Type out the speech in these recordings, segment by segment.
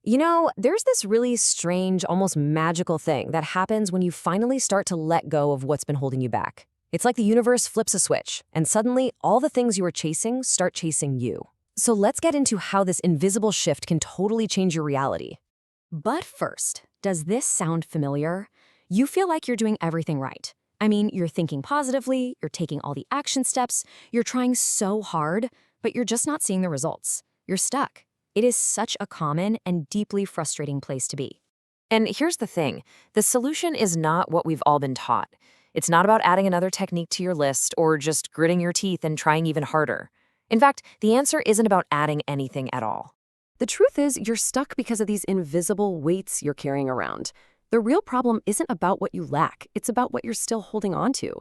There's this really strange, almost magical thing that happens when you finally start to let go of what's been holding you back. It's like the universe flips a switch, and suddenly all the things you were chasing start chasing you. So let's get into how this invisible shift can totally change your reality. But first, does this sound familiar? You feel like you're doing everything right. I mean, you're thinking positively, you're taking all the action steps, you're trying so hard, but you're just not seeing the results. You're stuck. It is such a common and deeply frustrating place to be. And here's the thing, the solution is not what we've all been taught. It's not about adding another technique to your list or just gritting your teeth and trying even harder. In fact, the answer isn't about adding anything at all. The truth is, you're stuck because of these invisible weights you're carrying around. The real problem isn't about what you lack, it's about what you're still holding on to.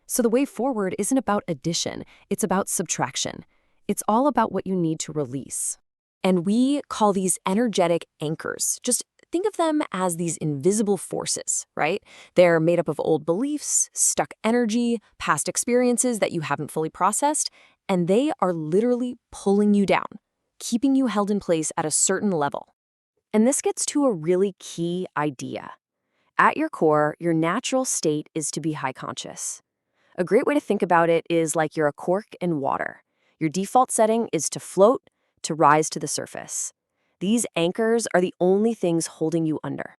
So the way forward isn't about addition, it's about subtraction. It's all about what you need to release. And we call these energetic anchors. Just think of them as these invisible forces, right? They're made up of old beliefs, stuck energy, past experiences that you haven't fully processed, and they are literally pulling you down, keeping you held in place at a certain level. And this gets to a really key idea. At your core, your natural state is to be high conscious. A great way to think about it is like you're a cork in water. Your default setting is to float, to rise to the surface. These anchors are the only things holding you under.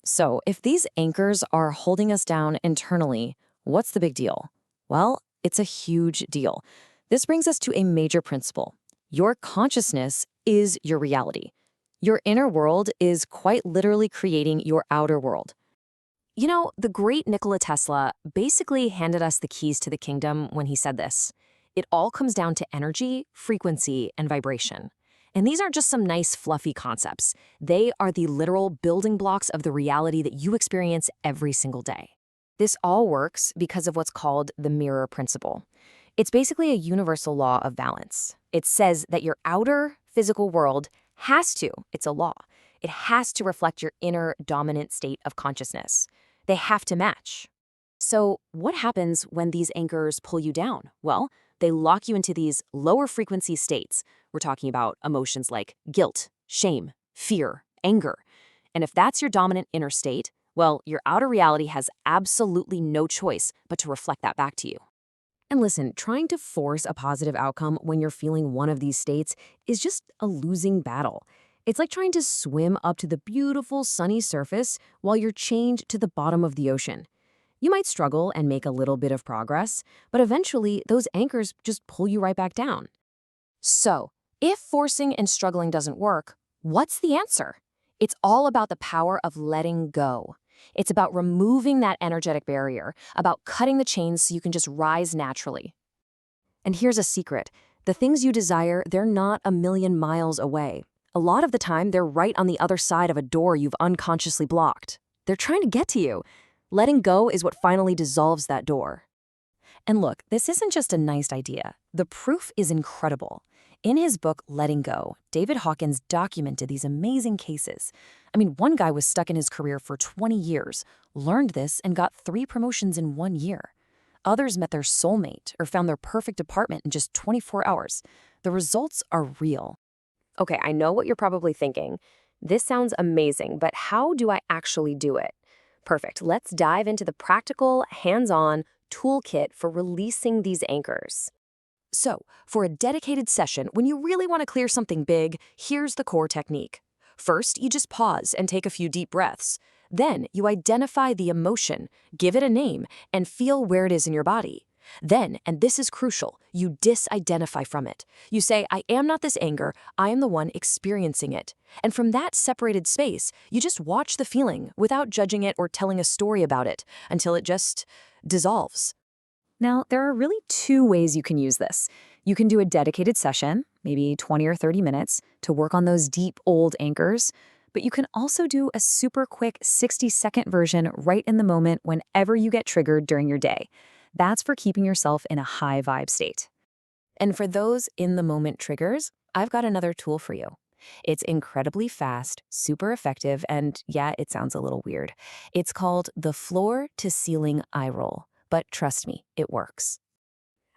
So, if these anchors are holding us down internally, what's the big deal? Well, it's a huge deal. This brings us to a major principle. Your consciousness is your reality. Your inner world is quite literally creating your outer world. The great Nikola Tesla basically handed us the keys to the kingdom when he said this. It all comes down to energy, frequency, and vibration. And these aren't just some nice, fluffy concepts. They are the literal building blocks of the reality that you experience every single day. This all works because of what's called the mirror principle. It's basically a universal law of balance. It says that your outer physical world it's a law. It has to reflect your inner dominant state of consciousness. They have to match. So what happens when these anchors pull you down? Well, they lock you into these lower frequency states. We're talking about emotions like guilt, shame, fear, anger. And if that's your dominant inner state, well, your outer reality has absolutely no choice but to reflect that back to you. And listen, trying to force a positive outcome when you're feeling one of these states is just a losing battle. It's like trying to swim up to the beautiful sunny surface while you're chained to the bottom of the ocean. You might struggle and make a little bit of progress, but eventually those anchors just pull you right back down. So, if forcing and struggling doesn't work, what's the answer? It's all about the power of letting go. It's about removing that energetic barrier, about cutting the chains so you can just rise naturally. And here's a secret. The things you desire, they're not a million miles away. A lot of the time, they're right on the other side of a door you've unconsciously blocked. They're trying to get to you. Letting go is what finally dissolves that door. And look, this isn't just a nice idea. The proof is incredible. In his book, Letting Go, David Hawkins documented these amazing cases. I mean, one guy was stuck in his career for 20 years, learned this, and got 3 promotions in 1 year. Others met their soulmate or found their perfect apartment in just 24 hours. The results are real. Okay, I know what you're probably thinking. This sounds amazing, but how do I actually do it? Perfect. Let's dive into the practical, hands-on toolkit for releasing these anchors. So, for a dedicated session, when you really want to clear something big, here's the core technique. First, you just pause and take a few deep breaths. Then, you identify the emotion, give it a name, and feel where it is in your body. Then, and this is crucial, you disidentify from it. You say, I am not this anger, I am the one experiencing it. And from that separated space, you just watch the feeling without judging it or telling a story about it until it just dissolves. Now, there are really 2 ways you can use this. You can do a dedicated session, maybe 20 or 30 minutes, to work on those deep old anchors. But you can also do a super quick 60-second version right in the moment whenever you get triggered during your day. That's for keeping yourself in a high vibe state. And for those in-the-moment triggers, I've got another tool for you. It's incredibly fast, super effective, and yeah, it sounds a little weird. It's called the floor-to-ceiling eye roll. But trust me, it works.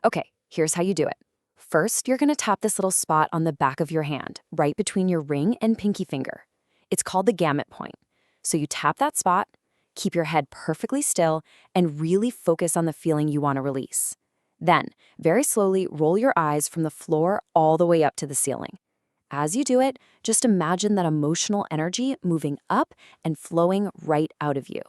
Okay, here's how you do it. First, you're going to tap this little spot on the back of your hand, right between your ring and pinky finger. It's called the gamut point. So you tap that spot, keep your head perfectly still, and really focus on the feeling you want to release. Then, very slowly roll your eyes from the floor all the way up to the ceiling. As you do it, just imagine that emotional energy moving up and flowing right out of you.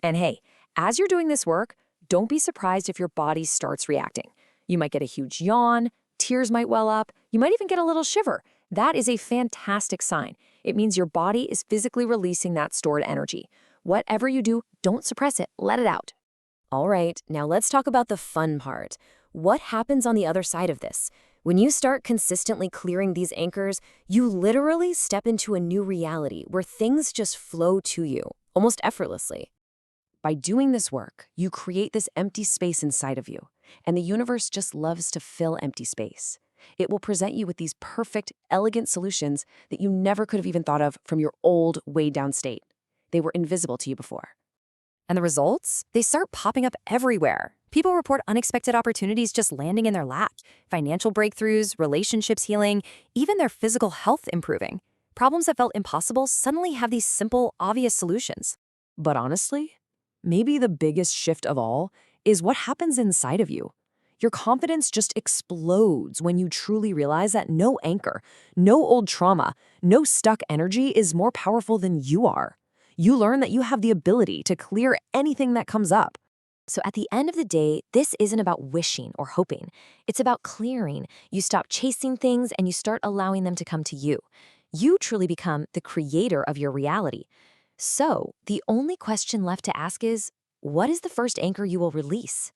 And hey, as you're doing this work, don't be surprised if your body starts reacting. You might get a huge yawn, tears might well up, you might even get a little shiver. That is a fantastic sign. It means your body is physically releasing that stored energy. Whatever you do, don't suppress it, let it out. All right, now let's talk about the fun part. What happens on the other side of this? When you start consistently clearing these anchors, you literally step into a new reality where things just flow to you, almost effortlessly. By doing this work, you create this empty space inside of you, and the universe just loves to fill empty space. It will present you with these perfect, elegant solutions that you never could have even thought of from your old, weighed down state. They were invisible to you before. And the results? They start popping up everywhere. People report unexpected opportunities just landing in their lap, financial breakthroughs, relationships healing, even their physical health improving. Problems that felt impossible suddenly have these simple, obvious solutions. But honestly, maybe the biggest shift of all is what happens inside of you. Your confidence just explodes when you truly realize that no anchor, no old trauma, no stuck energy is more powerful than you are. You learn that you have the ability to clear anything that comes up. So at the end of the day, this isn't about wishing or hoping. It's about clearing. You stop chasing things and you start allowing them to come to you. You truly become the creator of your reality. So the only question left to ask is, what is the first anchor you will release?